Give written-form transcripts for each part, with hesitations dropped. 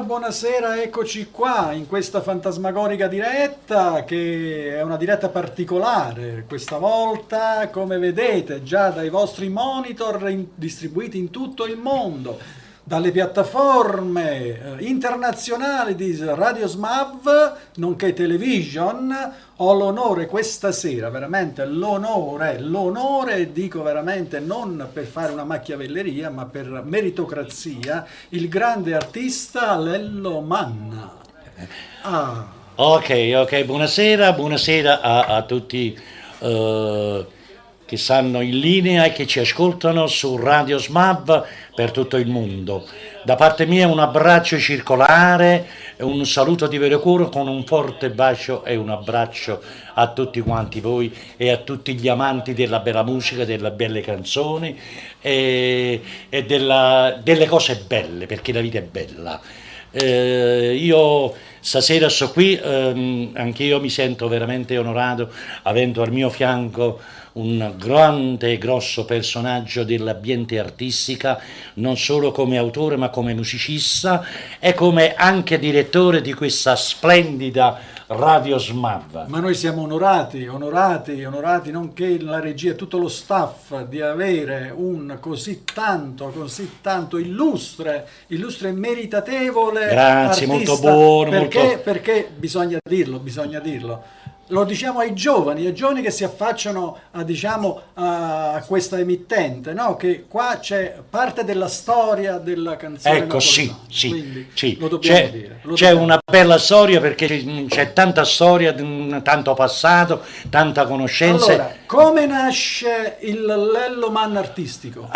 buonasera, eccoci qua in questa fantasmagorica diretta che è una diretta particolare questa volta, come vedete già dai vostri monitor distribuiti in tutto il mondo, dalle piattaforme internazionali di Radio SMAV, nonché Television. Ho l'onore questa sera, veramente l'onore, dico veramente non per fare una macchiavelleria, ma per meritocrazia, il grande artista Lello Manna. Ok, buonasera a tutti che stanno in linea e che ci ascoltano su Radio SMAV per tutto il mondo. Da parte mia un abbraccio circolare, un saluto di vero cuore con un forte bacio e un abbraccio a tutti quanti voi e a tutti gli amanti della bella musica, delle belle canzoni e delle cose belle, perché la vita è bella. Io stasera sto qui, anche io mi sento veramente onorato avendo al mio fianco un grande e grosso personaggio dell'ambiente artistica, non solo come autore ma come musicista e come anche direttore di questa splendida Radio SMAV. Ma noi siamo onorati, nonché la regia e tutto lo staff di avere un così tanto illustre e meritatevole Grazie, artista. molto buono. Perché bisogna dirlo. Lo diciamo ai giovani che si affacciano a questa emittente, no? Che qua c'è parte della storia della canzone Ecco, napoletana. sì, Quindi lo dobbiamo dire. C'è una bella storia perché c'è tanta storia, tanto passato, tanta conoscenza. Allora, come nasce il Lello Manna artistico?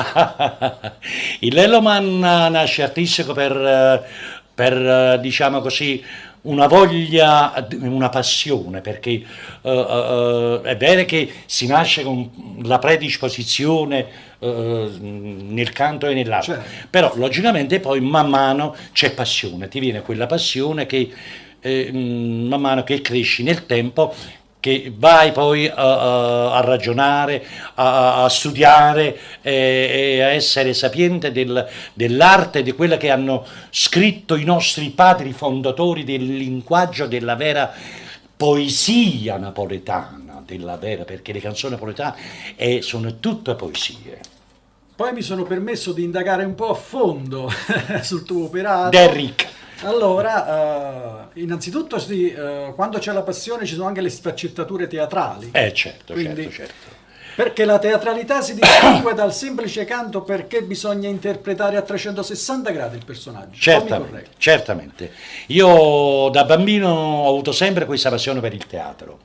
Il Lello Manna nasce artistico per diciamo così, una voglia, una passione, perché è vero che si nasce con la predisposizione nel canto e nell'arte, Certo. però logicamente poi man mano c'è passione, ti viene quella passione che man mano che cresci nel tempo, che vai poi a ragionare, a studiare e a essere sapiente dell'arte, di quella che hanno scritto i nostri padri fondatori del linguaggio della vera poesia napoletana, perché le canzoni napoletane sono tutte poesie. Poi mi sono permesso di indagare un po' a fondo sul tuo operato. Derrick. Allora, innanzitutto quando c'è la passione ci sono anche le sfaccettature teatrali. Certo. Perché la teatralità si distingue dal semplice canto perché bisogna interpretare a 360 gradi il personaggio. Certamente. Io da bambino ho avuto sempre questa passione per il teatro,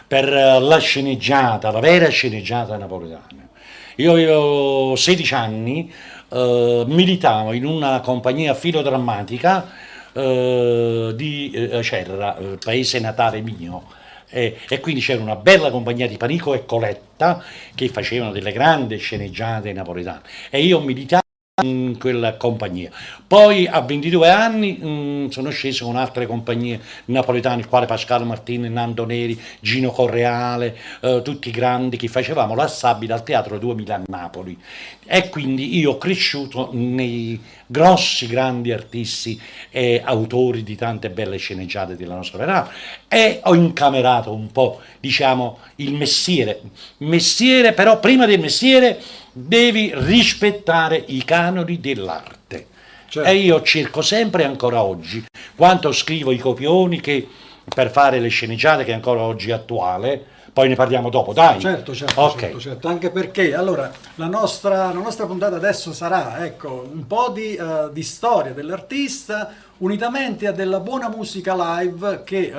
per la sceneggiata, la vera sceneggiata napoletana. Io avevo 16 anni, militavo in una compagnia filodrammatica di Acerra, paese natale mio, e quindi c'era una bella compagnia di Panico e Coletta che facevano delle grandi sceneggiate napoletane e io militavo in quella compagnia. Poi a 22 anni sono sceso con altre compagnie napoletane, quale Pasquale Martini, Nando Neri, Gino Correale, tutti grandi, che facevamo la stabile al Teatro 2000 a Napoli, e quindi io ho cresciuto nei grandi artisti e autori di tante belle sceneggiate della nostra opera e ho incamerato un po', diciamo, il mestiere, però prima del mestiere devi rispettare i canoni dell'arte. Certo. E io cerco sempre, ancora oggi, quando scrivo i copioni che per fare le sceneggiate, che ancora oggi è attuale, poi ne parliamo dopo, dai. Certo, Okay. certo, anche perché allora la nostra puntata adesso sarà un po' di storia dell'artista unitamente a della buona musica live che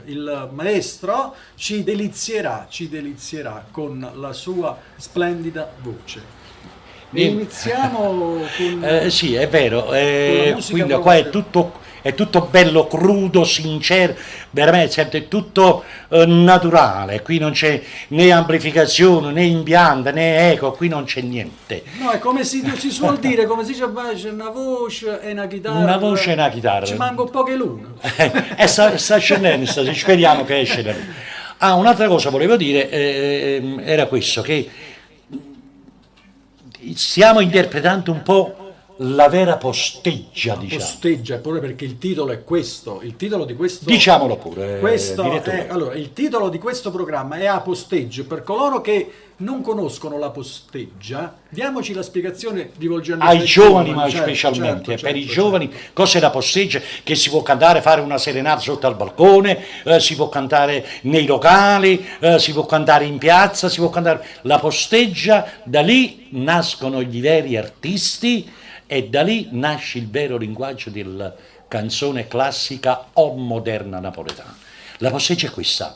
il maestro ci delizierà con la sua splendida voce. E iniziamo con sì, è vero, con la musica quindi proprio. qua è tutto bello, crudo, sincero, veramente è tutto naturale, qui non c'è né amplificazione, né impianto, né eco, qui non c'è niente. No, è come si suol dire, come si dice, c'è una voce e una chitarra. Una voce e una chitarra. Ci manca un po' che l'una. E sta scendendo, speriamo che esce. Un'altra cosa volevo dire, era questo, che stiamo interpretando un po' la vera posteggia, diciamo. Posteggia, pure perché il titolo è questo, il titolo di questo... Diciamolo pure, direttore. Allora, il titolo di questo programma è A Posteggio. Per coloro che non conoscono la posteggia, diamoci la spiegazione rivolgendoci Ai giovani, ma certo, specialmente certo, per i certo, giovani, certo. cos'è la posteggia? Che si può cantare, fare una serenata sotto al balcone, si può cantare nei locali, si può cantare in piazza, si può cantare... La posteggia, da lì nascono gli veri artisti e da lì nasce il vero linguaggio della canzone classica o moderna napoletana. La posteggia è questa,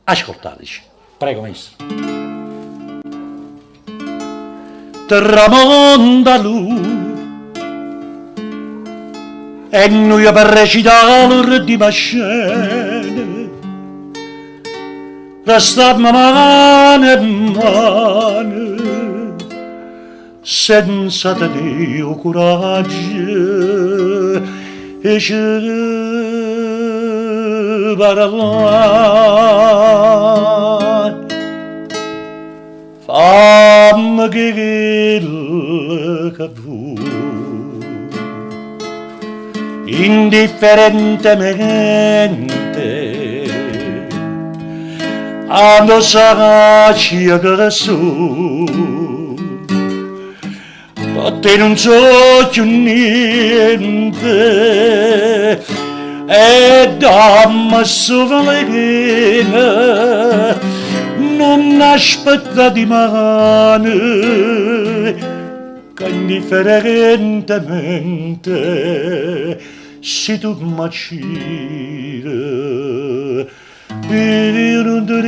ascoltateci, prego maestro. Tramonta lui e noi per recitare di mascene restammo mano a mano senza tenere coraggio e ci parlare. Fammi che vuoi, indifferentemente, a lo saci che su, a te non so più niente, e dammi sovvalena. Non aspetta di mano che indifferentemente se tu m'acciri io non ti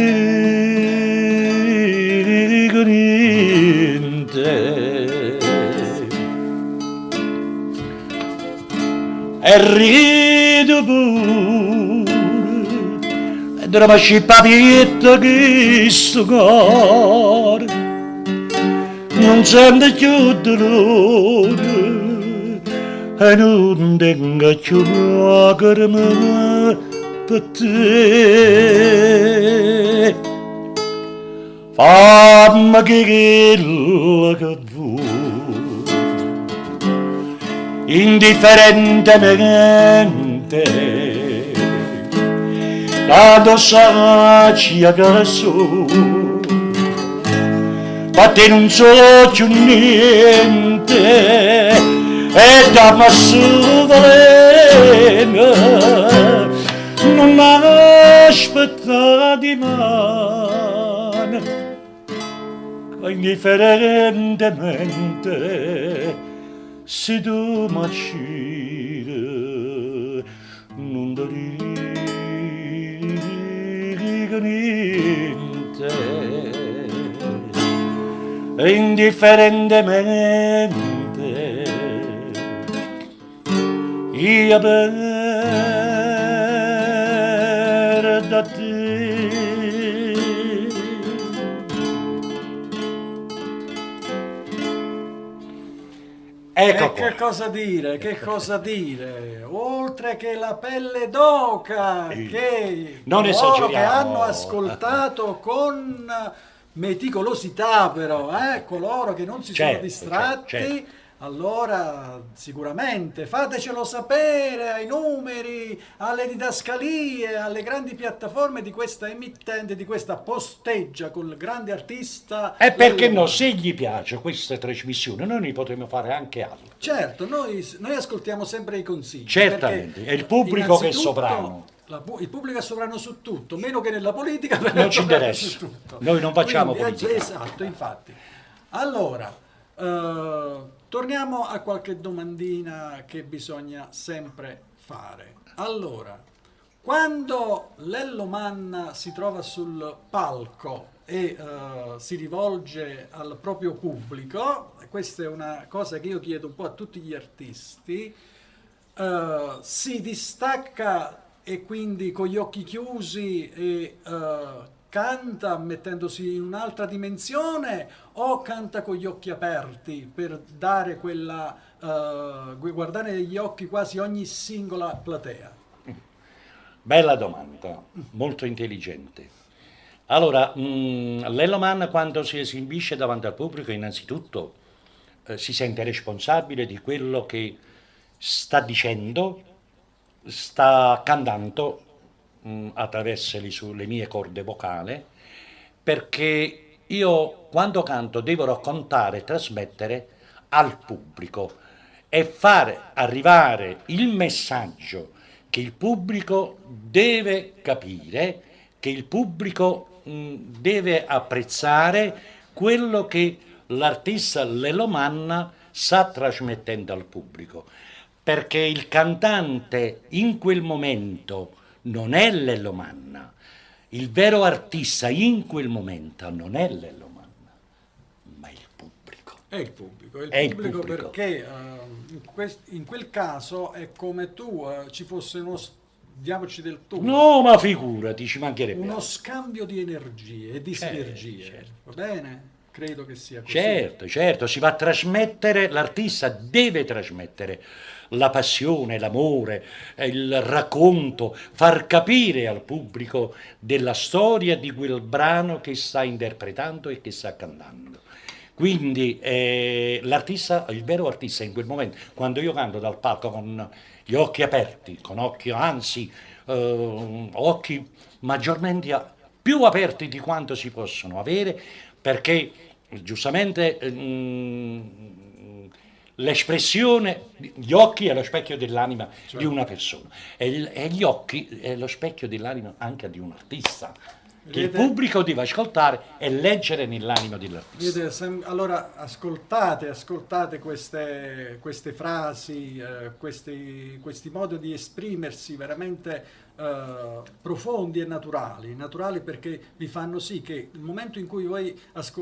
dico niente e rido pure Drama papietta che sto cuore non sente più dolore e non tengo più lacrime per te. Fammi che vuoi, indifferentemente tanto saci che so, ma te non so più niente e dammi su valena, non aspetta di mano, che indifferentemente se tu m'acciri non ti niente indifferentemente io perdo te. Ecco qua. Che cosa dire, che cosa dire? Oltre che la pelle d'oca, che non coloro esageriamo. che hanno ascoltato con meticolosità però, coloro che non si sono Certo, distratti, certo. allora sicuramente fatecelo sapere ai numeri, alle didascalie, alle grandi piattaforme di questa emittente, di questa posteggia col grande artista. E perché Lello no, Manna. se gli piace questa trasmissione, noi ne potremmo fare anche altro. Certo, noi ascoltiamo sempre i consigli. Certamente, perché è il pubblico che è innanzitutto sovrano. Il pubblico è sovrano su tutto, meno che nella politica, però Non è ci sovrano interessa. su tutto. Noi non facciamo Quindi, politica. esatto, infatti. Allora, torniamo a qualche domandina che bisogna sempre fare. Allora, quando Lello Manna si trova sul palco e si rivolge al proprio pubblico, questa è una cosa che io chiedo un po' a tutti gli artisti, si distacca e quindi con gli occhi chiusi e canta mettendosi in un'altra dimensione o canta con gli occhi aperti per dare quella guardare negli occhi quasi ogni singola platea? Bella domanda, molto intelligente. Allora, Lello Manna quando si esibisce davanti al pubblico innanzitutto si sente responsabile di quello che sta dicendo, sta cantando attraverso le mie corde vocali, perché io quando canto devo raccontare e trasmettere al pubblico e far arrivare il messaggio che il pubblico deve capire, che il pubblico deve apprezzare quello che l'artista Lello Manna sta trasmettendo al pubblico, perché il cantante in quel momento non è Lello Manna, il vero artista in quel momento non è Lello Manna, ma il pubblico. È il È il pubblico pubblico. perché in quel caso è come tu ci fosse diamoci del tu, No, ma figurati, ci mancherebbe uno altro. scambio di energie e di Certo, sinergie, certo. va bene? Credo che sia così. Certo, certo, si va a trasmettere, l'artista deve trasmettere la passione, l'amore, il racconto, far capire al pubblico della storia di quel brano che sta interpretando e che sta cantando. Quindi l'artista, il vero artista in quel momento, quando io canto dal palco con gli occhi aperti, con occhi, anzi, occhi maggiormente più aperti di quanto si possono avere, perché giustamente l'espressione, gli occhi è lo specchio dell'anima di una persona e gli occhi è lo specchio dell'anima anche di un artista che il Vedete? pubblico deve ascoltare e leggere nell'anima dell'artista. Vedete, allora ascoltate queste frasi, questi modi di esprimersi veramente profondi e naturali perché vi fanno sì che il momento in cui voi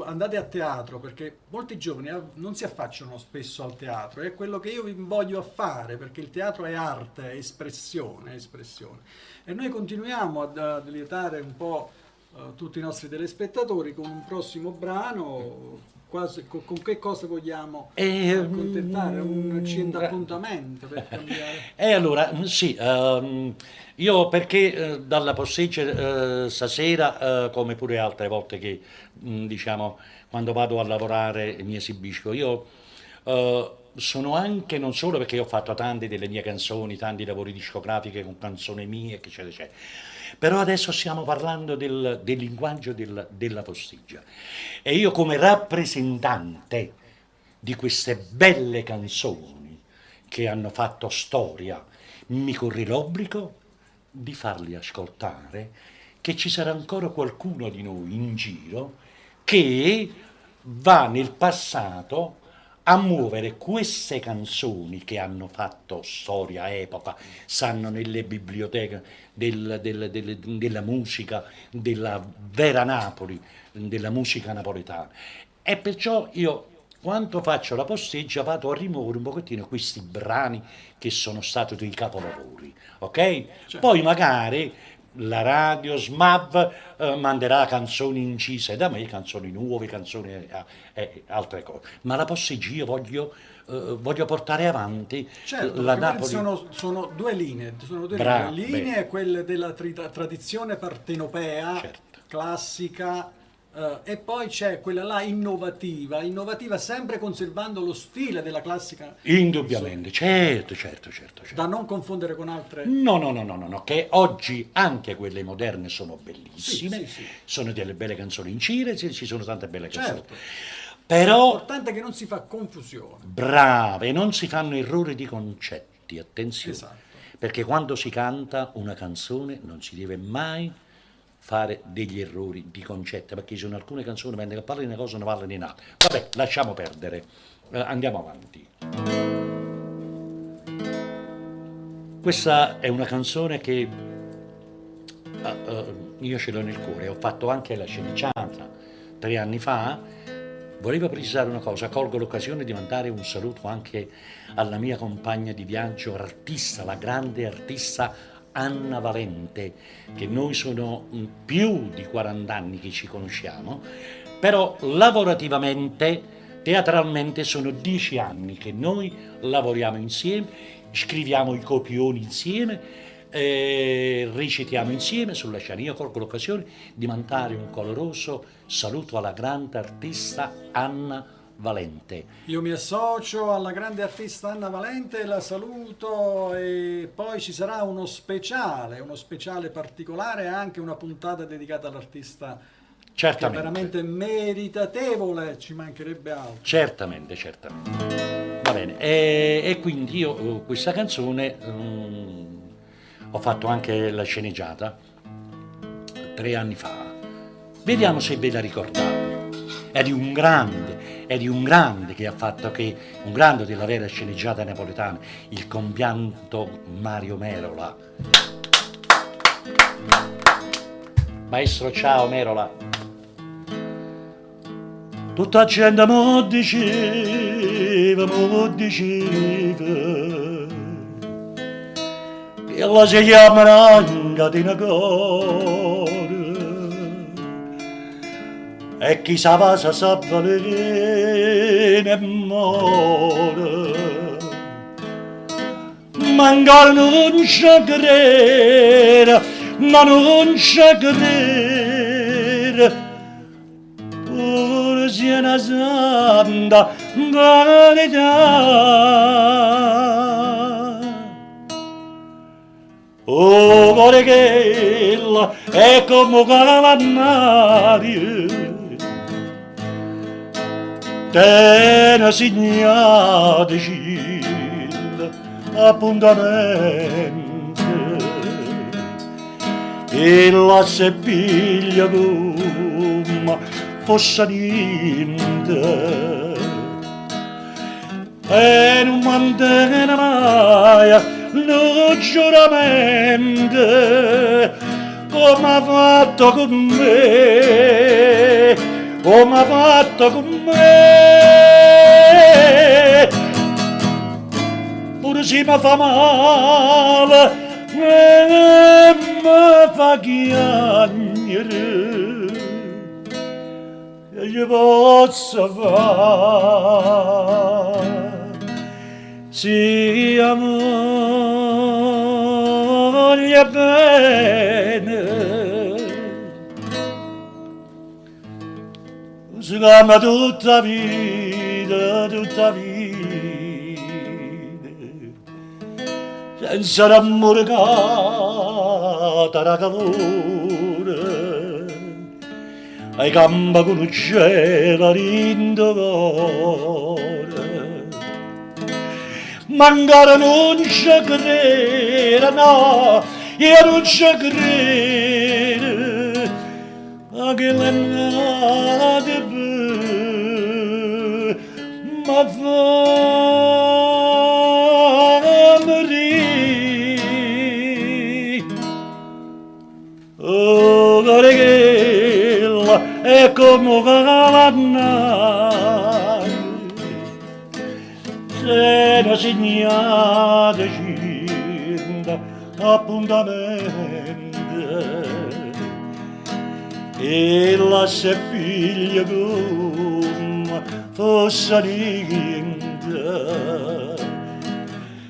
andate a teatro, perché molti giovani non si affacciano spesso al teatro, è quello che io vi voglio a fare, perché il teatro è arte, è espressione, è espressione. E noi continuiamo a lietare un po' tutti i nostri telespettatori con un prossimo brano. Con che cosa vogliamo accontentare? Un appuntamento per cambiare? E allora, sì, io perché dalla posteggia stasera, come pure altre volte che, diciamo, quando vado a lavorare mi esibisco, io sono anche, non solo perché ho fatto tante delle mie canzoni, tanti lavori discografiche con canzoni mie, eccetera, eccetera, però adesso stiamo parlando del linguaggio della posteggia. E io come rappresentante di queste belle canzoni che hanno fatto storia, mi corre l'obbligo di farli ascoltare che ci sarà ancora qualcuno di noi in giro che va nel passato a muovere queste canzoni che hanno fatto storia, epoca, stanno nelle biblioteche della musica, della vera Napoli, della musica napoletana. E perciò io, quando faccio la posteggia, vado a rimuovere un pochettino questi brani che sono stati dei capolavori, ok? Certo. Poi magari la radio SMAV manderà canzoni incise da me, canzoni nuove, canzoni altre cose. Ma la posteggia io voglio portare avanti Certo, la perché quelle Napoli. sono due linee, sono due linee. Bravo, Linee quelle della tradizione partenopea, certo. classica, e poi c'è quella là innovativa sempre conservando lo stile della classica canzone, Indubbiamente, certo, certo, certo, da certo. non confondere con altre. No, no, no, no, no, no, che oggi anche quelle moderne sono Sì, bellissime, sì, sì, sono delle belle canzoni in Cile, ci sono tante belle canzoni. certo. Però L'importante è che non si fa confusione. brave, non si fanno errori di concetti, attenzione, Esatto. perché quando si canta una canzone non si deve mai fare degli errori di concetti, perché ci sono alcune canzoni che parlano di una cosa e ne parlano di un'altra. Vabbè, lasciamo perdere, andiamo avanti. Questa è una canzone che io ce l'ho nel cuore, ho fatto anche la sceneggiata 3 anni fa. Volevo precisare una cosa, colgo l'occasione di mandare un saluto anche alla mia compagna di viaggio, artista, la grande artista Anna Valente, che noi sono più di 40 anni che ci conosciamo, però lavorativamente, teatralmente sono 10 anni che noi lavoriamo insieme, scriviamo i copioni insieme, recitiamo insieme sulla scena. Io colgo l'occasione di mandare un caloroso saluto alla grande artista Anna Valente. Io mi associo alla grande artista Anna Valente, la saluto, e poi ci sarà uno speciale particolare, anche una puntata dedicata all'artista che è Certamente, veramente meritatevole, ci mancherebbe altro. certamente, certamente. Va bene, e quindi io questa canzone ho fatto anche la sceneggiata 3 anni fa. Vediamo se ve la ricordate. È di un grande che ha fatto un grande della vera sceneggiata napoletana, il compianto Mario Merola. Maestro, ciao Merola. Tutta la gente mo diceva che ella si chiama Ranga di Nagore e chi sa va sa valere e muore, ma ancora non ci credere, ma non ci credere, pure sia una santa vanità. Oh, cuore che ella è come cavannario, te ne segnate appuntamento, e la se piglia come fosse niente, e non mantiene mai lo giuramento come ha fatto con me, come ha fatto con me, pure se mi fa male e mi fa chiagnere, che gli posso fare se amore bene, si ama tutta vita, senza l'amore cata la calore, ai campa con un cielo rindolore, ma ancora non ci credo, no, io non ci credo, ma che le nate ma fa morire. Oh, cuore che è come cavannario, se ne segnate cinta appuntamento, e la se piglia come fosse niente,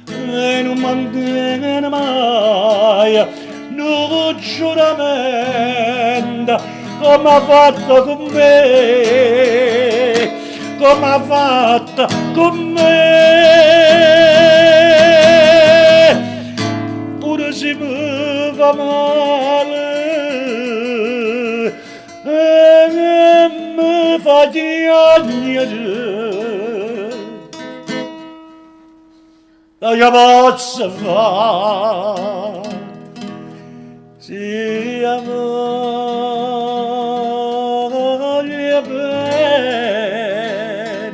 e non mantiene mai lo giuramento come ha fatto con me, come ha fatto con me, pure se mi fa male e mi fa piangere, la che posso fare se amore bene,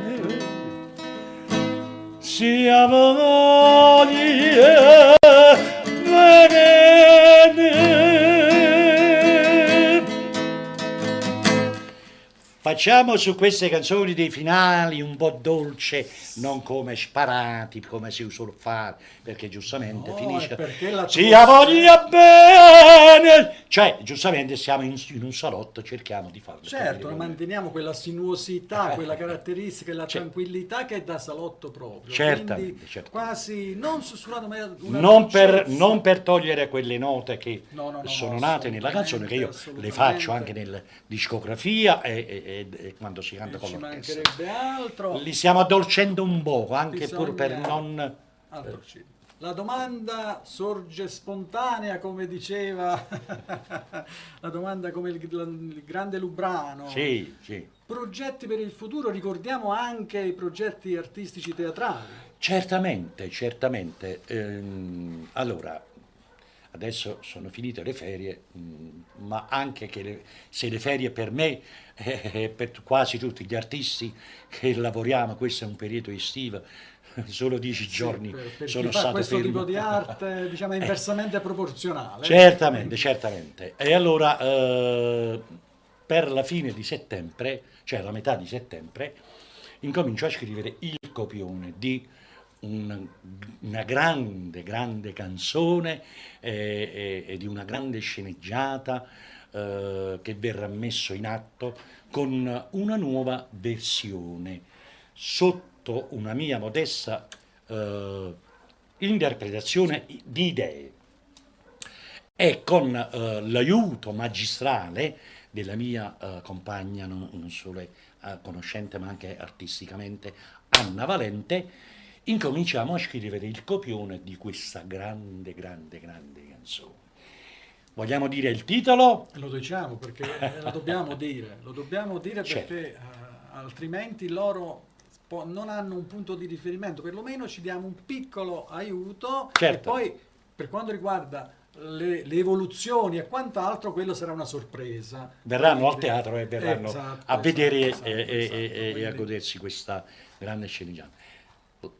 se amore bene. Facciamo su queste canzoni dei finali un po' dolce, non come sparati, come si usa fare, perché giustamente No, finisce. è perché la Si voglia bene! Cioè, giustamente siamo in un salotto, cerchiamo di farlo. Certo, capire come- manteniamo quella sinuosità, quella caratteristica e la Cioè- tranquillità che è da salotto proprio. Certamente, Quindi certamente. quasi non sussurrato, ma una Non per togliere quelle note che No, sono nate nella canzone, che io le assolutamente. faccio anche nella discografia, e quando si canta E con ci l'orchestra. mancherebbe altro. Li stiamo addolcendo un poco, anche pur per Bisogna- non... altro cibo. La domanda sorge spontanea, come diceva la domanda come il grande Lubrano. Sì, sì. Progetti per il futuro, ricordiamo anche i progetti artistici teatrali. Certamente, certamente. Allora, adesso sono finite le ferie, ma anche che se le ferie per me e per quasi tutti gli artisti che lavoriamo, questo è un periodo estivo, solo 10 Sì, giorni per chi sono fa stato questo tipo fermo. di arte, diciamo, è inversamente proporzionale. Certamente, certamente. E allora, per la fine di settembre, cioè la metà di settembre, incomincio a scrivere il copione di un- una grande, grande canzone e di una grande sceneggiata che verrà messo in atto con una nuova versione sotto una mia modesta eh, interpretazione di idee e con l'aiuto magistrale della mia compagna, non solo conoscente ma anche artisticamente, Anna Valente, incominciamo a scrivere il copione di questa grande, grande, grande canzone. Vogliamo dire il titolo? Lo diciamo perché lo dobbiamo dire Certo, perché altrimenti loro non hanno un punto di riferimento, perlomeno ci diamo un piccolo aiuto e certo. poi per quanto riguarda le evoluzioni e quant'altro, quello sarà una sorpresa. Verranno al Quindi, teatro e verranno esatto, a vedere esatto, esatto, e a quindi godersi questa grande sceneggiata.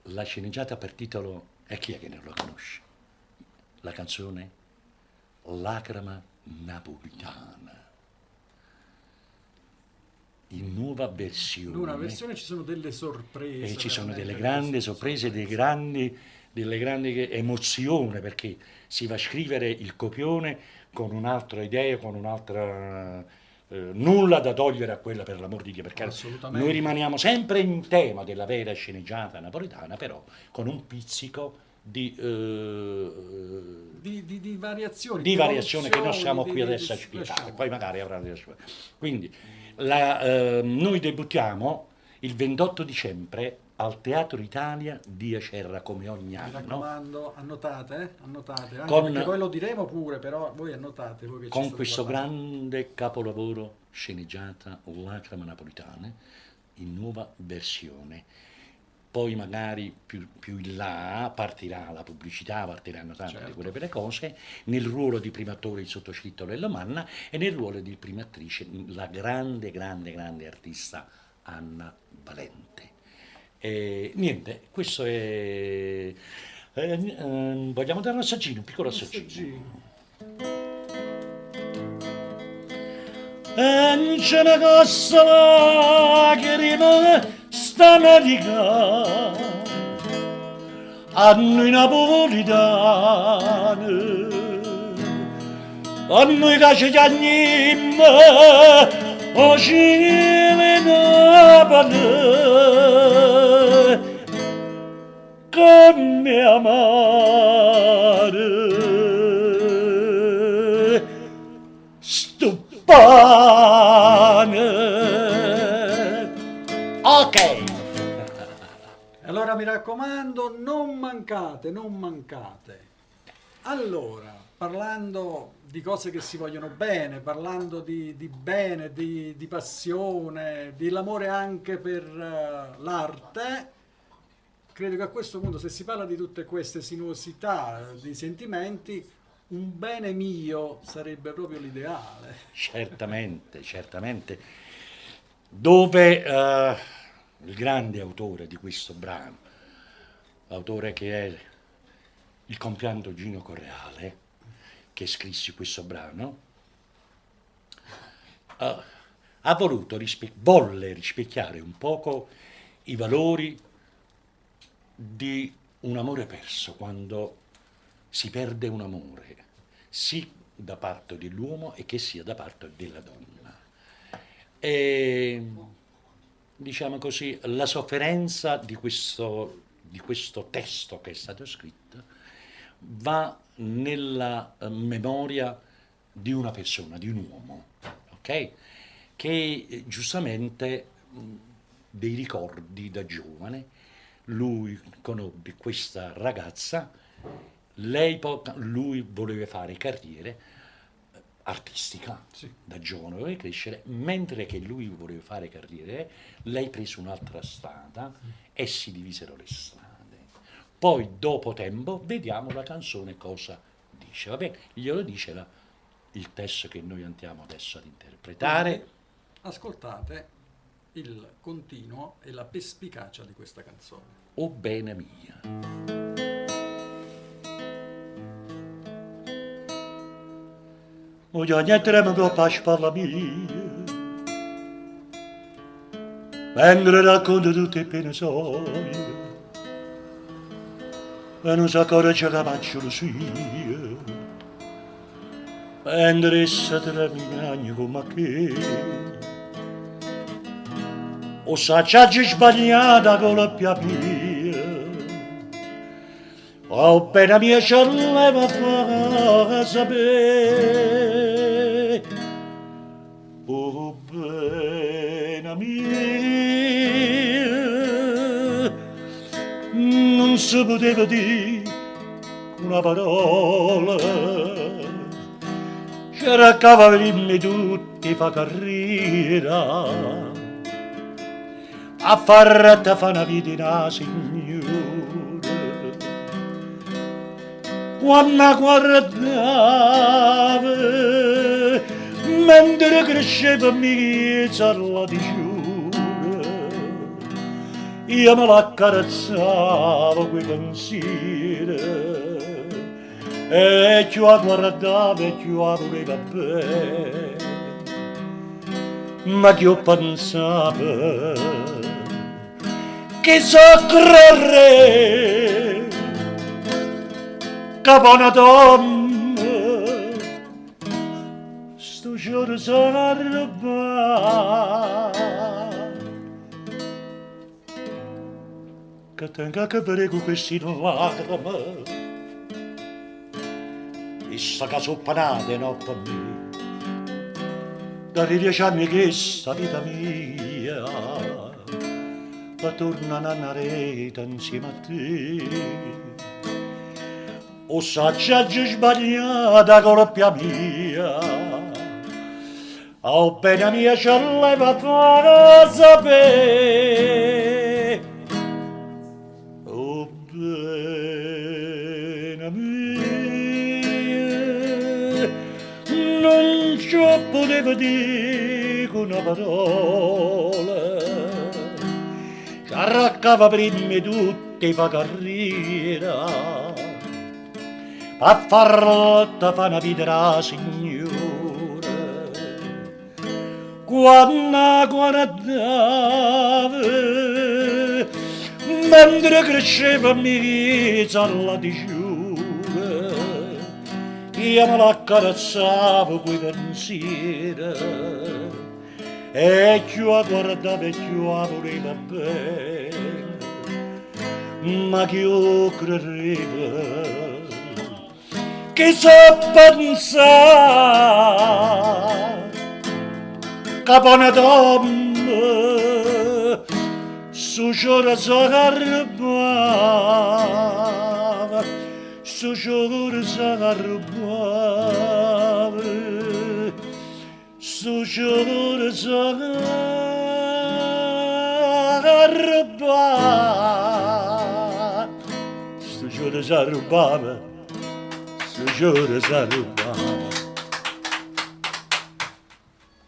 La sceneggiata per titolo, e chi è che non lo conosce? La canzone Lacrima napoletana, in nuova in una versione, versione ci sono delle e sorprese, ci sono delle veramente grandi delle sorprese, sorprese. delle grandi emozioni, perché si va a scrivere il copione con un'altra idea, con un'altra... nulla da togliere a quella per l'amor di Dio, perché noi Assolutamente. rimaniamo sempre in tema della vera sceneggiata napoletana, però con un pizzico Di di variazione che non evoluzioni, siamo qui adesso a spiegare, lasciamo. poi magari avrà delle sue. Quindi noi debuttiamo il 28 dicembre al Teatro Italia di Acerra come ogni Mi anno raccomando, annotate, anche con, perché poi lo diremo pure, però voi annotate, voi che ci con state questo guardando. grande capolavoro sceneggiata Lacrime napoletane in nuova versione. Poi magari più in là partirà la pubblicità, partiranno tante di quelle Certo. belle cose, nel ruolo di primo attore il sottoscritto Lello Manna e nel ruolo di prima attrice la grande, grande, grande artista Anna Valente. E niente, questo è... vogliamo dare un assaggino, un piccolo Un assaggino. assaggino. E non c'è una cosa che rimane stamattina a noi napolitani, a noi che ci chiamiamo o Cile Napoli, come amare sto pane. Ok. Allora mi raccomando, non mancate, non mancate. Allora, parlando di cose che si vogliono bene, parlando di bene, di passione, di l'amore anche per l'arte, credo che a questo punto, se si parla di tutte queste sinuosità, di sentimenti, un bene mio sarebbe proprio l'ideale. Certamente, certamente. Dove il grande autore di questo brano, l'autore che è il compianto Gino Correale, che scrisse questo brano, ha voluto volle rispecchiare un poco i valori di un amore perso, quando si perde un amore, sì da parte dell'uomo e che sia da parte della donna. E diciamo così, la sofferenza di questo testo che è stato scritto va nella memoria di una persona, di un uomo, ok? che giustamente dei ricordi da giovane, lui conobbe questa ragazza, lui voleva fare carriera artistica, Sì. da giovane voleva crescere, mentre che lui voleva fare carriera, lei prese un'altra strada e si divisero le strade. Poi dopo tempo vediamo la canzone cosa dice, va bene? Glielo dice il testo che noi andiamo adesso ad interpretare. Quindi ascoltate il continuo e la perspicacia di questa canzone. O bene mia. Ogni trema che pasci per la mia, mentre racconto tutte le pene sue, e non si accorge che faccio lo sia, mentre essa tremina come che, o s'acciaggia sbagliata con la pia mia, o bene mia ce leva a sapere, o bene mia, non si poteva dire una parola, cercava di tutti fa carriera, a farti fa una vita da signora. Quando guardava, mentre cresceva mezza la diciura, io me l'accarezzavo quei pensieri, e più la guardavo e più la voleva bene, ma che io pensavo che so credere che buona donna sto giorno sono arrabbiato, che tenga che prego questi lacrime, issa che sono panate no per me, da 10 anni che sta vita mia la tornano a nareta insieme a te. O s'acciaggia sbagliata con la pia mia, o bene mia ce leva a sapere, o bene mia, non ci potevo dire una parola, ci arraccava prima tutti fa carriera, a farla fa una vita da signora. Quando guardava, mentre cresceva mezza la diciura, io me l'accarezzavo coi pensieri, e più la guardava e più la voleva bene, ma che io credevo che so pensare che buona donna su giorno sono arrabbiata, su giorno sono arrabbiata, su giorno sono arrabbiata, su giorno sono arrabbiata, giuro s'arrubava.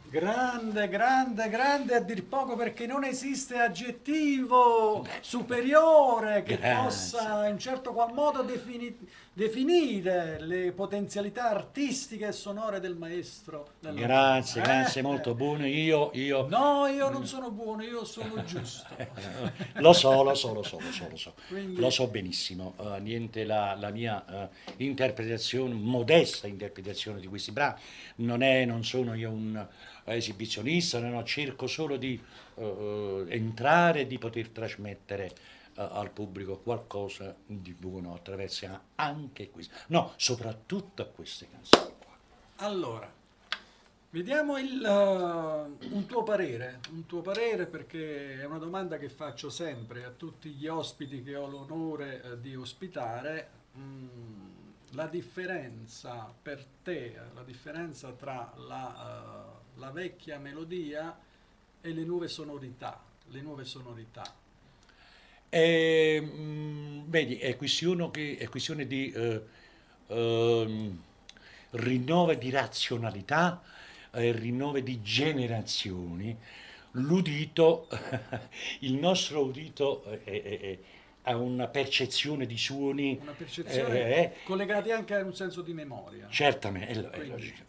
Grande, grande, grande, a dir poco, perché non esiste aggettivo superiore che Grazie. possa in certo qual modo definire le potenzialità artistiche e sonore del maestro. Grazie, grazie, molto buono. No, io non sono buono, io sono giusto. Lo so. Quindi- Lo so benissimo. Niente, la mia interpretazione, modesta interpretazione di questi brani, non sono io un esibizionista, no, cerco solo di entrare e di poter trasmettere al pubblico qualcosa di buono attraverso anche questo. No, soprattutto a queste canzoni qua. Allora, Vediamo un tuo parere perché è una domanda che faccio sempre a tutti gli ospiti che ho l'onore di ospitare. La differenza per te, la differenza tra la vecchia melodia e le nuove sonorità, le nuove sonorità. Vedi, è questione di ehm, rinnovo di razionalità, rinnovo di generazioni. L'udito, il nostro udito ha una percezione di suoni, Una percezione eh, collegati anche a un senso di memoria. certamente, è Quindi, logico.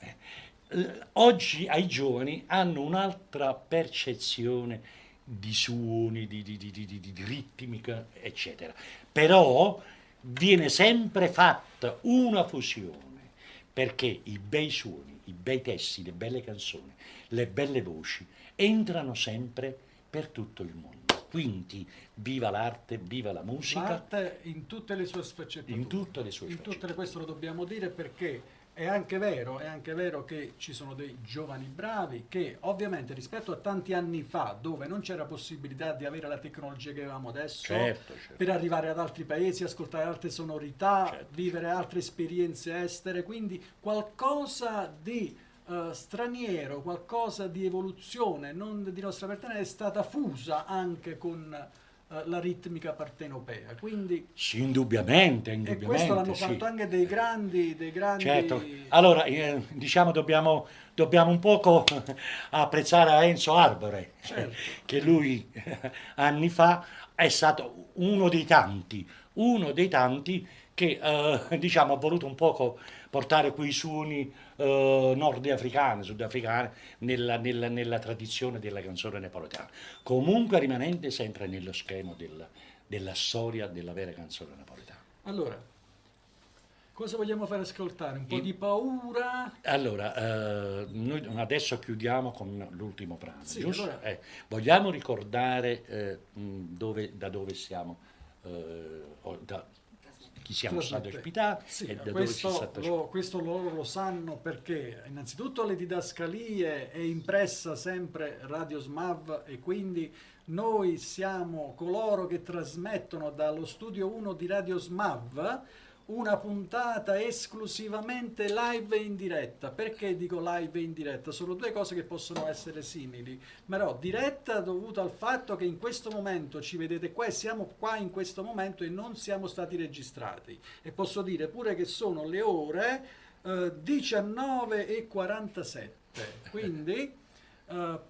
Oggi ai giovani hanno un'altra percezione di suoni, di ritmica, eccetera. Però viene sempre fatta una fusione, perché i bei suoni, i bei testi, le belle canzoni, le belle voci entrano sempre per tutto il mondo. Quindi viva l'arte, viva la musica l'arte in tutte le sue in sfaccettature. tutte le sue In tutte le, sfaccettature. questo lo dobbiamo dire perché è anche vero che ci sono dei giovani bravi che ovviamente rispetto a tanti anni fa dove non c'era possibilità di avere la tecnologia che avevamo adesso Certo, per certo, arrivare ad altri paesi, ascoltare altre sonorità, certo, vivere certo. altre esperienze estere, quindi qualcosa di straniero, qualcosa di evoluzione, non di nostra appartenenza, è stata fusa anche con la ritmica partenopea. Quindi, Sì, indubbiamente, e questo indubbiamente, l'hanno sì. fatto anche dei Certo, grandi... allora diciamo dobbiamo un poco apprezzare Enzo Arbore, Certo, che lui anni fa è stato uno dei tanti che diciamo ha voluto un poco portare quei suoni nordafricani, sudafricani nella tradizione della canzone napoletana. Comunque rimanendo sempre nello schema della storia della vera canzone napoletana. allora, cosa vogliamo fare ascoltare? Un po' In- di paura? Allora, noi adesso chiudiamo con l'ultimo brano, Sì, giusto? allora, Vogliamo ricordare da dove siamo, da chi siamo stati trasmette. ospitati Sì, e da dove ci è stato ospitato. questo loro lo sanno perché innanzitutto le didascalie è impressa sempre Radio SMAV e quindi noi siamo coloro che trasmettono dallo studio 1 di Radio SMAV una puntata esclusivamente live e in diretta. Perché dico live e in diretta? Sono due cose che possono essere simili, però diretta dovuta al fatto che in questo momento ci vedete qua e siamo qua in questo momento e non siamo stati registrati. E posso dire pure che sono le ore 19:47. Quindi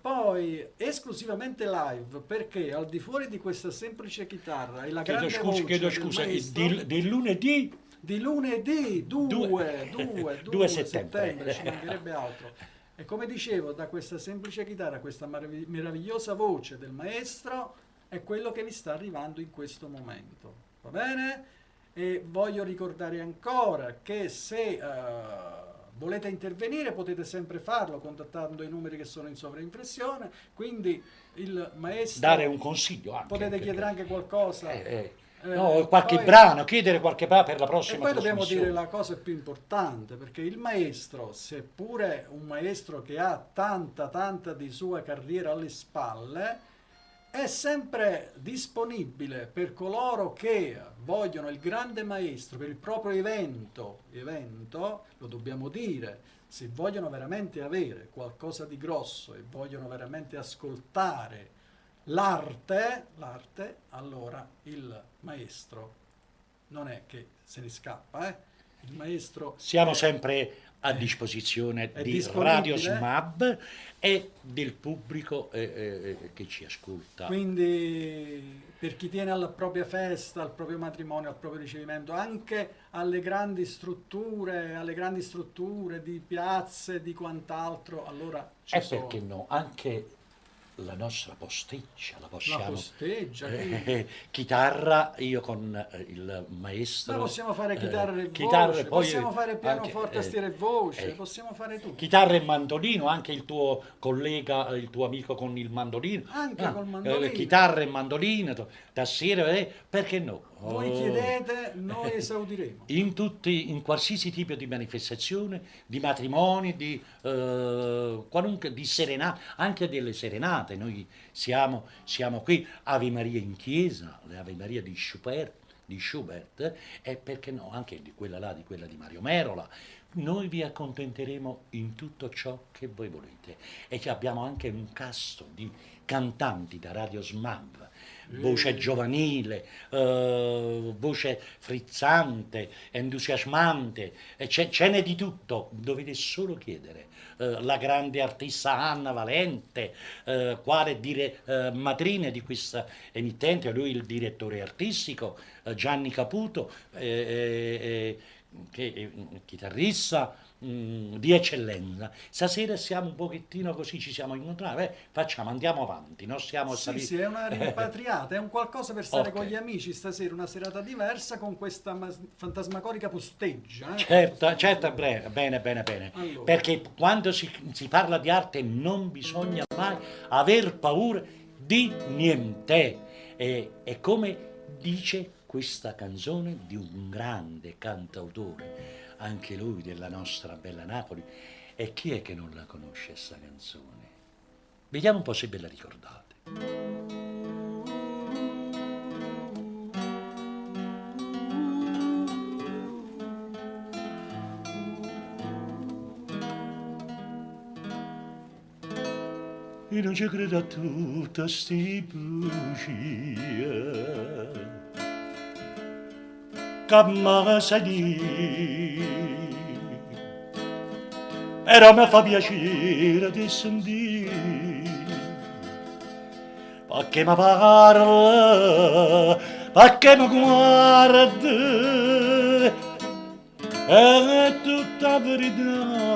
poi esclusivamente live perché al di fuori di questa semplice chitarra e la grande Chiedo voce del scusa, maestro del lunedì di lunedì 2, 2 2 settembre, ci settembre. mancherebbe altro. E come dicevo, da questa semplice chitarra, questa meravigliosa voce del maestro, è quello che vi sta arrivando in questo momento. Va bene? E voglio ricordare ancora che se volete intervenire potete sempre farlo contattando i numeri che sono in sovraimpressione, quindi il Dare maestro un consiglio anche, potete chiedere perché anche qualcosa. no, qualche Poi brano, chiedere qualche brano per la e prossima poi dobbiamo dire trasmissione. la cosa più importante, perché il maestro, seppure un maestro che ha tanta di sua carriera alle spalle, è sempre disponibile per coloro che vogliono il grande maestro per il proprio evento, lo dobbiamo dire, se vogliono veramente avere qualcosa di grosso e vogliono veramente ascoltare l'arte, allora il maestro non è che se ne scappa, eh? Il maestro Siamo sempre a disposizione è di Radio disponibile, SMAB e del pubblico che ci ascolta. quindi per chi tiene alla propria festa, al proprio matrimonio, al proprio ricevimento, anche alle grandi strutture di piazze, di quant'altro, allora ci E perché sono. no? Anche la nostra posticcia la La possiamo. posteggia, quindi Chitarra, io con il ma maestro. possiamo fare chitarra e Chitarre, voce, poi possiamo fare anche. pianoforte, tastiere e voce, Eh, possiamo fare tutto. Chitarra e mandolino, anche il tuo collega, il tuo amico con il mandolino. Anche col mandolino. Chitarra e mandolino, tastiere, perché no? Voi chiedete, noi esaudiremo. In qualsiasi tipo di manifestazione, di matrimoni, di qualunque di serenata, anche delle serenate, noi siamo qui, Ave Maria in chiesa, le Ave Maria di Schubert, e perché no, anche di quella là, di quella di Mario Merola. Noi vi accontenteremo in tutto ciò che voi volete, e che abbiamo anche un casto di cantanti da Radio SMAV, voce giovanile, voce frizzante, entusiasmante, e ce n'è di tutto, dovete solo chiedere. La grande artista Anna Valente, quale matrina di questa emittente, lui il direttore artistico, Gianni Caputo, che è chitarrista di eccellenza. Stasera siamo un pochettino così, ci siamo incontrati, andiamo avanti, non stiamo a Sì, salire. sì, è una rimpatriata, è un qualcosa per stare Ok. con gli amici stasera, una serata diversa con questa fantasmagorica posteggia. Certo, bene, bene, bene. Allora. Perché quando si parla di arte non bisogna mai aver paura di niente. E come dice questa canzone di un grande cantautore, anche lui della nostra bella Napoli. E chi è che non la conosce questa canzone? Vediamo un po' se ve la ricordate. Io non ci credo a tutta sti bugie che mi sai dire, però mi fa piacere di sentire, perché mi parla, perché mi guarda, è tutta verità.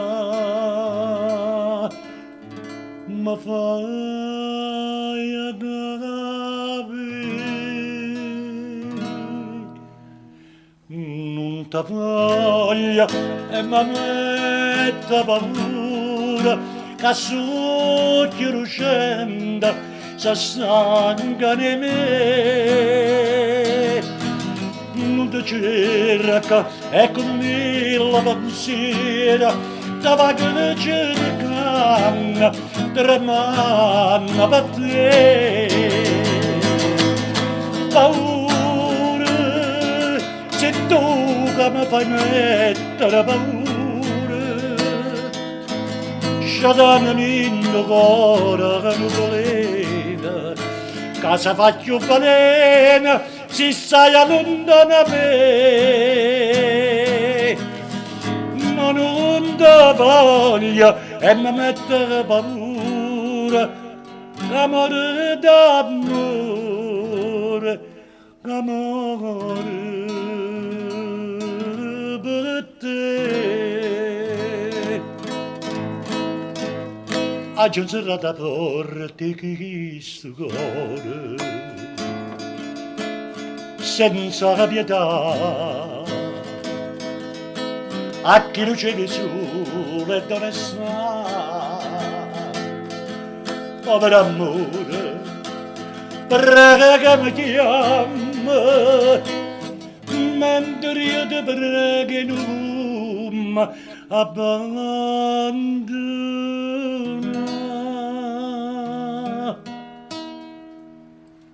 Ma fai non ti voglia e mi mette paura che succhio ruscenda si stanca di me. Non ti cerca e con la pensiera ti va che cerca tremando per te. Paura, se tu che mi fai mettere paura, sciatanami in cuore che non volete, che se faccio balena, si stai lontano da me. Ma non ti voglio e mi mette paura, amore d'amore, amore per te. Oggi non sarà da porti che sto cuore, senza pietà, a chi luce di sole e d'onestà, povero amore, prega che mi chiama, mentre io ti prego non mi abbandona.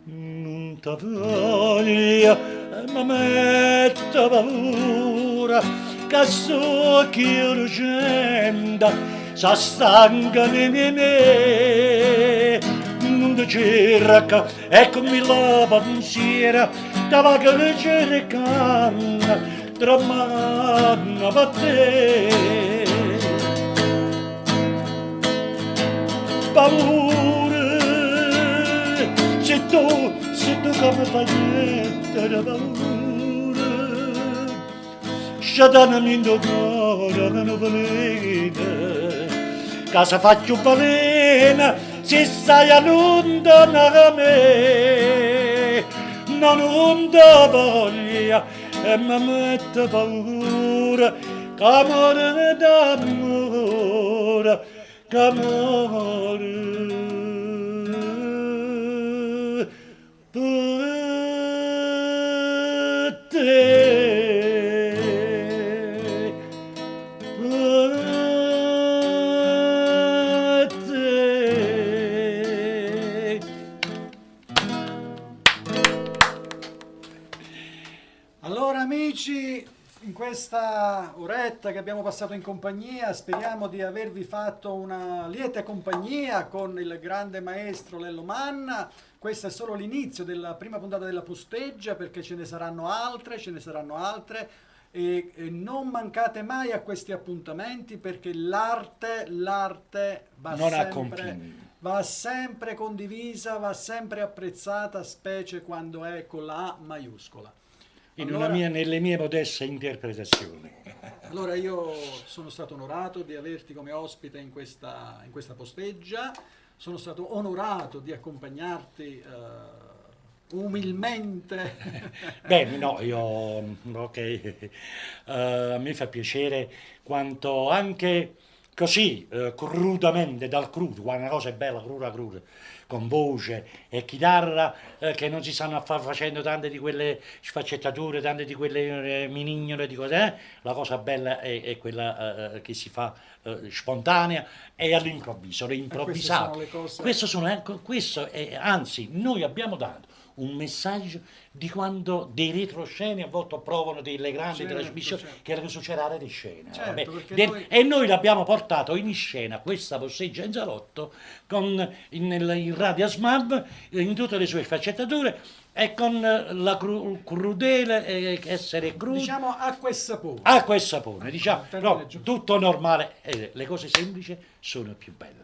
Non ti voglio e mi mette paura, che so che io lucenda si stanca di me. Non ti cerca e come la pensiera ti va che cerca tremando per te. Paura, se tu come fai mettere paura, sciatanami in cuore che non volete, che se faccio balena si stai lontano da me. Non ti voglio e mi mette paura, che amore d'amore, che amore per te. questa oretta che abbiamo passato in compagnia, speriamo di avervi fatto una lieta compagnia con il grande maestro Lello Manna. Questo è solo l'inizio della prima puntata della Posteggia, perché ce ne saranno altre, e non mancate mai a questi appuntamenti, perché l'arte Non ha confini. va sempre condivisa, va sempre apprezzata, specie quando è con la A maiuscola. Nelle mie modeste interpretazioni. Allora io sono stato onorato di averti come ospite in questa Posteggia, sono stato onorato di accompagnarti umilmente. Beh, no, ok, a me fa piacere quanto anche così, crudamente, dal crudo, quando una cosa è bella, cruda, con voce e chitarra, che non si stanno facendo tante di quelle sfaccettature, tante di quelle minignole di cose, la cosa bella è quella che si fa spontanea e all'improvviso, Queste improvvisato. sono le cose. Anzi, noi abbiamo dato un messaggio di quando dei retroscene a volte provano delle grandi Certo, trasmissioni certo. che era succedere di scena. Certo, vabbè. perché noi- E noi l'abbiamo portato in scena questa Posteggia in salotto con il Radio Smab in tutte le sue sfaccettature e con la crudele essere crudi. Diciamo acqua e sapone. Acqua e sapone, diciamo, termine no, giusto. tutto normale, le cose semplici sono più belle.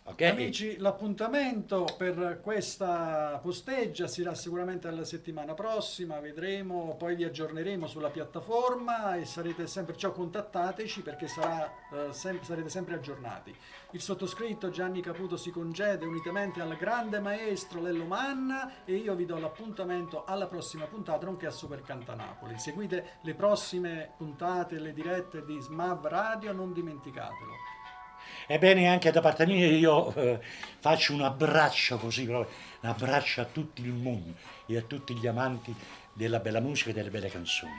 Ok? Amici, l'appuntamento per questa Posteggia sarà sicuramente alla settimana prossima, vedremo, poi vi aggiorneremo sulla piattaforma e sarete sempre, perciò contattateci perché sarete sempre aggiornati. Il sottoscritto Gianni Caputo si congede unitamente al grande maestro Lello Manna e io vi do l'appuntamento alla prossima puntata, nonché a Super Cantanapoli. Seguite le prossime puntate, le dirette di SMAV Radio, non dimenticatelo. Ebbene, anche da parte mia io faccio un abbraccio così, proprio, un abbraccio a tutto il mondo e a tutti gli amanti della bella musica e delle belle canzoni.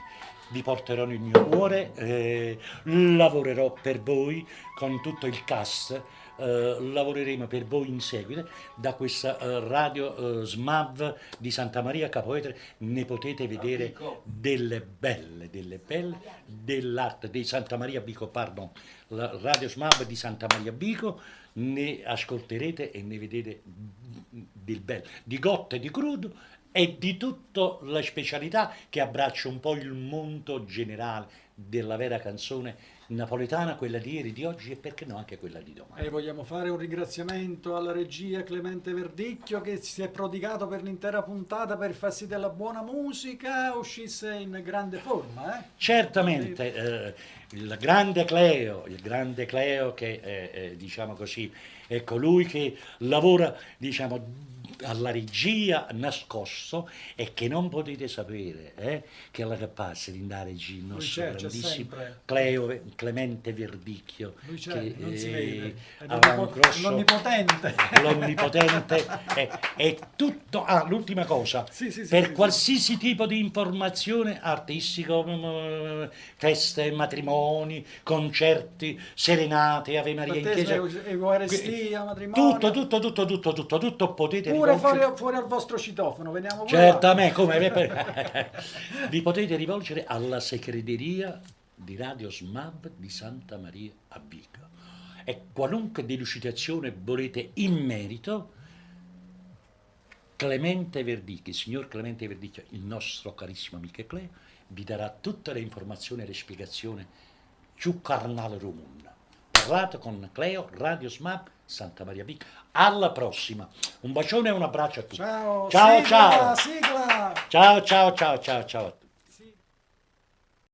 Vi porterò nel mio cuore, lavorerò per voi con tutto il cast, lavoreremo per voi in seguito da questa radio SMAV di Santa Maria Capoetere, ne potete vedere delle belle dell'arte di Santa Maria Bico, pardon, la radio SMAV di Santa Maria Bico, ne ascolterete e ne vedete del bello, di gotto e di crudo e di tutta la specialità che abbraccia un po' il mondo generale della vera canzone napoletana, quella di ieri, di oggi e perché no anche quella di domani. E vogliamo fare un ringraziamento alla regia Clemente Verdicchio che si è prodigato per l'intera puntata per far sì della buona musica uscisse in grande forma. Certamente, il grande Cleo che diciamo così, è colui che lavora diciamo alla regia nascosto e che non potete sapere che è la capace di andare regia il nostro c'è grandissimo sempre. Clemente Verdicchio Lui c'è, che non si vede, è aveva un grosso l'onnipotente. è tutto l'ultima cosa Sì, per qualsiasi tipo di informazione artistico, feste, matrimoni, concerti, serenate, Ave Maria in chiesa, Eucaristia, matrimonio. tutto potete Pure rivolgere. fuori al vostro citofono, veniamo pure Certamente, vi potete rivolgere alla segreteria di Radio SMAB di Santa Maria a Bico e qualunque delucidazione volete in merito, Clemente Verdicchio, il signor Clemente Verdicchio, il nostro carissimo amico Cleo, vi darà tutte le informazioni e le spiegazioni più carnale del mondo. Parlate con Cleo, Radio SMAB, Santa Maria Bico. Alla prossima. Un bacione e un abbraccio a tutti. Ciao, Ciao, sigla, ciao. sigla. Ciao, ciao, ciao, ciao, ciao.